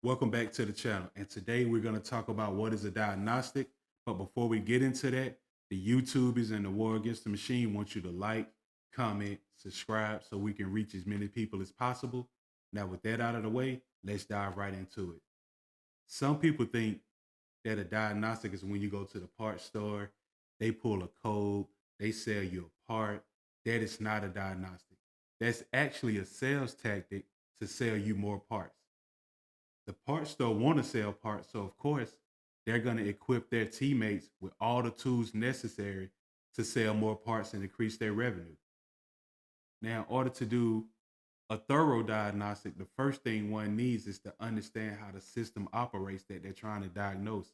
Welcome back to the channel. And today we're going to talk about what is a diagnostic. But before we get into that, the YouTubers and the War Against the Machine want you to like, comment, subscribe so we can reach as many people as possible. Now, with that out of the way, let's dive right into it. Some people think that a diagnostic is when you go to the parts store, they pull a code, they sell you a part. That is not a diagnostic. That's actually a sales tactic to sell you more parts. The parts store want to sell parts, so of course they're going to equip their teammates with all the tools necessary to sell more parts and increase their revenue. Now, in order to do a thorough diagnostic, the first thing one needs is to understand how the system operates that they're trying to diagnose.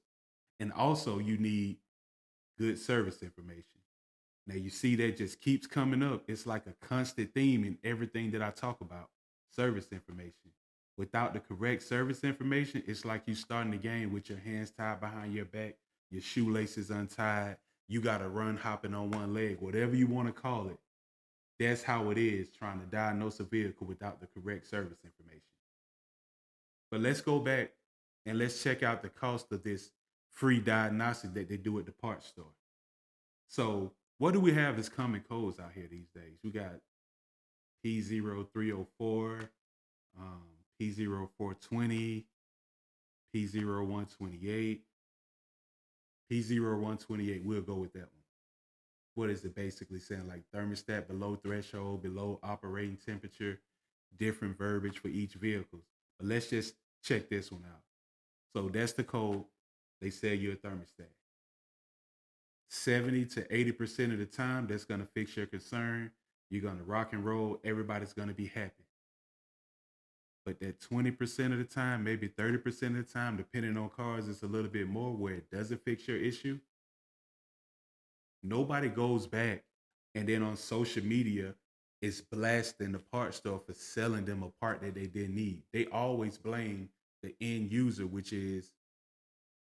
And also, you need good service information. Now, you see that just keeps coming up. It's like a constant theme in everything that I talk about, service information. Without the correct service information, it's like you starting the game with your hands tied behind your back, your shoelaces untied. You got to run hopping on one leg, whatever you want to call it. That's how it is trying to diagnose a vehicle without the correct service information. But let's go back and let's check out the cost of this free diagnostic that they do at the parts store. So, what do we have as common codes out here these days? We got P0304, um, P0420, P0128, P0128. We'll go with that one. What is it basically saying? Like thermostat below threshold, below operating temperature, different verbiage for each vehicle. But let's just check this one out. So that's the code. They sell you a thermostat. 70 to 80% of the time, that's going to fix your concern. You're going to rock and roll. Everybody's going to be happy. But that 20% of the time, maybe 30% of the time, depending on cars, it's a little bit more where it doesn't fix your issue. Nobody goes back and then on social media is blasting the part store for selling them a part that they didn't need. They always blame the end user, which is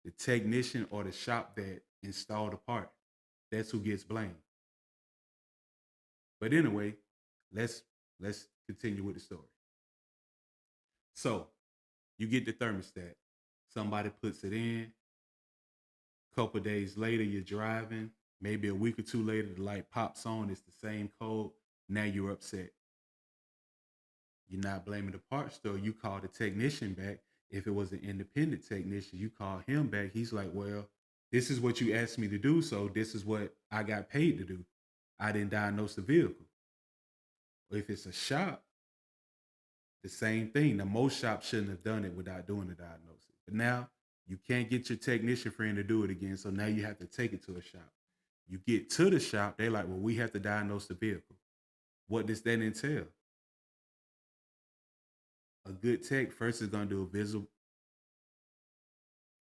the technician or the shop that installed the part. That's who gets blamed. But anyway, let's let's continue with the story. So you get the thermostat. Somebody puts it in. A couple days later, you're driving. Maybe a week or two later, the light pops on. It's the same code. Now you're upset. You're not blaming the parts store. You call the technician back. If it was an independent technician, you call him back. He's like, well, this is what you asked me to do. So this is what I got paid to do. I didn't diagnose the vehicle. If it's a shop, the same thing. Now, most shops shouldn't have done it without doing the diagnosis. But now you can't get your technician friend to do it again. So now you have to take it to a shop. You get to the shop, they're like, well, we have to diagnose the vehicle. What does that entail? A good tech first is going to do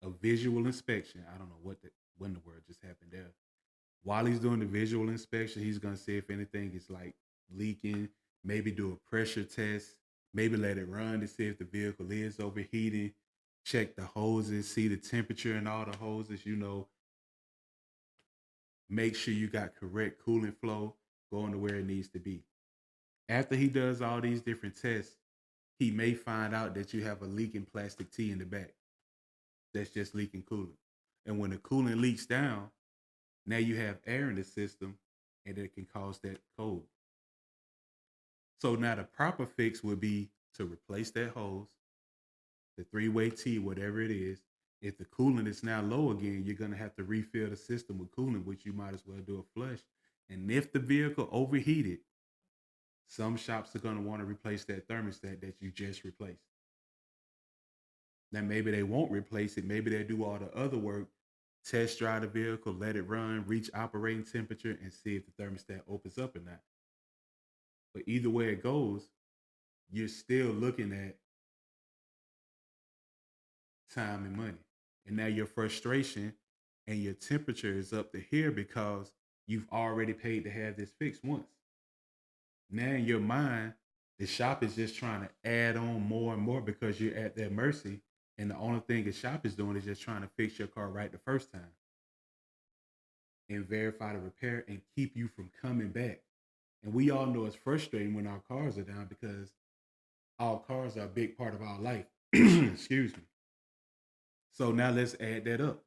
a visual inspection. I don't know when the word just happened there. While he's doing the visual inspection, he's going to see if anything is like leaking, maybe do a pressure test, maybe let it run to see if the vehicle is overheating, check the hoses, see the temperature in all the hoses, make sure you got correct coolant flow going to where it needs to be. After he does all these different tests, he may find out that you have a leaking plastic tee in the back that's just leaking coolant. And when the coolant leaks down, now you have air in the system and it can cause that cold. So now the proper fix would be to replace that hose, the three-way T, whatever it is. If the coolant is now low again, you're going to have to refill the system with coolant, which you might as well do a flush. And if the vehicle overheated, some shops are going to want to replace that thermostat that you just replaced. Now, maybe they won't replace it. Maybe they do all the other work, test drive the vehicle, let it run, reach operating temperature, and see if the thermostat opens up or not. But either way it goes, you're still looking at time and money. And now your frustration and your temperature is up to here because you've already paid to have this fixed once. Now in your mind, the shop is just trying to add on more and more because you're at their mercy. And the only thing the shop is doing is just trying to fix your car right the first time and verify the repair and keep you from coming back. And we all know it's frustrating when our cars are down because our cars are a big part of our life. Excuse me. So now let's add that up.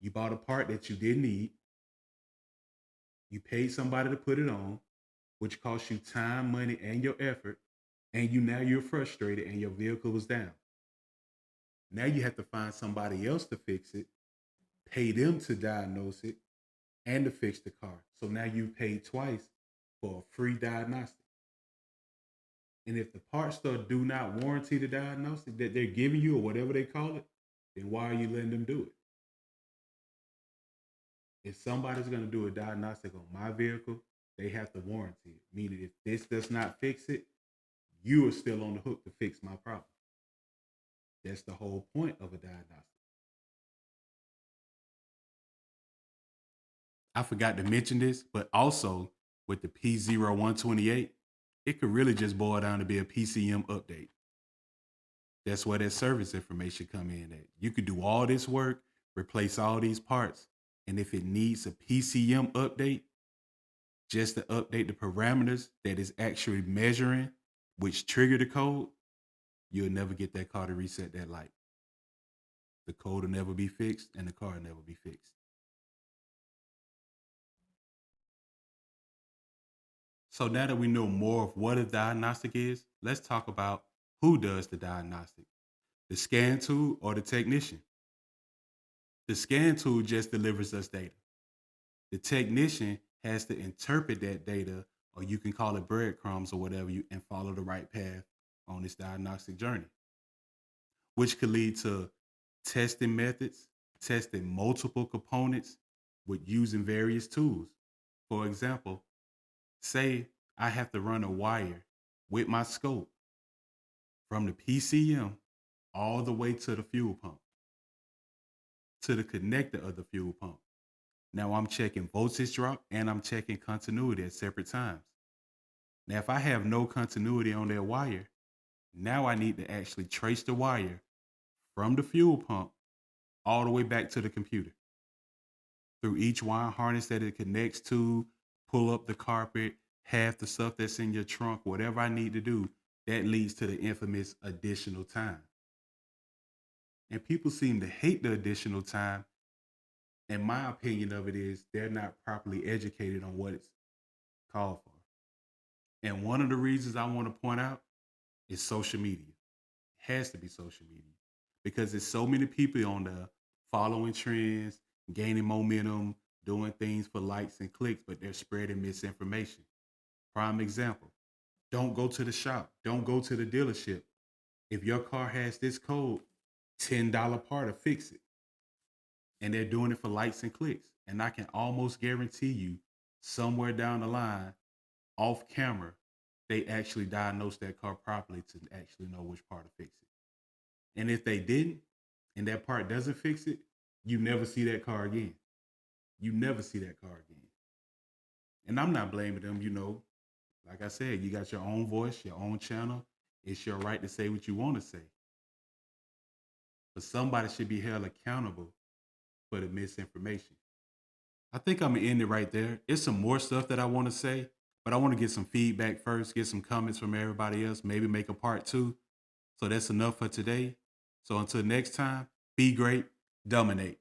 You bought a part that you didn't need. You paid somebody to put it on, which cost you time, money, and your effort. And you're frustrated and your vehicle was down. Now you have to find somebody else to fix it, pay them to diagnose it, and to fix the car. So now you paid twice for a free diagnostic. And if the parts store do not warranty the diagnostic that they're giving you or whatever they call it, then why are you letting them do it? If somebody's going to do a diagnostic on my vehicle, they have to warranty it. Meaning, if this does not fix it, you are still on the hook to fix my problem. That's the whole point of a diagnostic. I forgot to mention this, but also with the P0128, it could really just boil down to be a PCM update. That's where that service information come in at. You could do all this work, replace all these parts, and if it needs a PCM update, just to update the parameters that is actually measuring, which trigger the code, you'll never get that car to reset that light. The code will never be fixed, and the car will never be fixed. So now that we know more of what a diagnostic is, let's talk about who does the diagnostic, the scan tool or the technician. The scan tool just delivers us data. The technician has to interpret that data, or you can call it breadcrumbs or whatever, and follow the right path on this diagnostic journey, which could lead to testing methods, testing multiple components with using various tools. For example, say I have to run a wire with my scope from the PCM all the way to the fuel pump, to the connector of the fuel pump. Now I'm checking voltage drop and I'm checking continuity at separate times. Now, if I have no continuity on that wire, now I need to actually trace the wire from the fuel pump all the way back to the computer through each wire harness that it connects to, pull up the carpet, half the stuff that's in your trunk, whatever I need to do. That leads to the infamous additional time. And people seem to hate the additional time. And my opinion of it is they're not properly educated on what it's called for. And one of the reasons I want to point out is social media. It has to be social media because there's so many people on there following trends, gaining momentum, doing things for likes and clicks, but they're spreading misinformation. Prime example, don't go to the shop, don't go to the dealership. If your car has this code, $10 part to fix it. And they're doing it for likes and clicks. And I can almost guarantee you, somewhere down the line, off camera, they actually diagnose that car properly to actually know which part to fix it. And if they didn't, and that part doesn't fix it, you never see that car again. You never see that car again. And I'm not blaming them, like I said, you got your own voice, your own channel. It's your right to say what you want to say. But somebody should be held accountable for the misinformation. I think I'm gonna end it right there. It's some more stuff that I want to say, but I want to get some feedback first, get some comments from everybody else, maybe make a part two. So that's enough for today. So until next time, be great, dominate.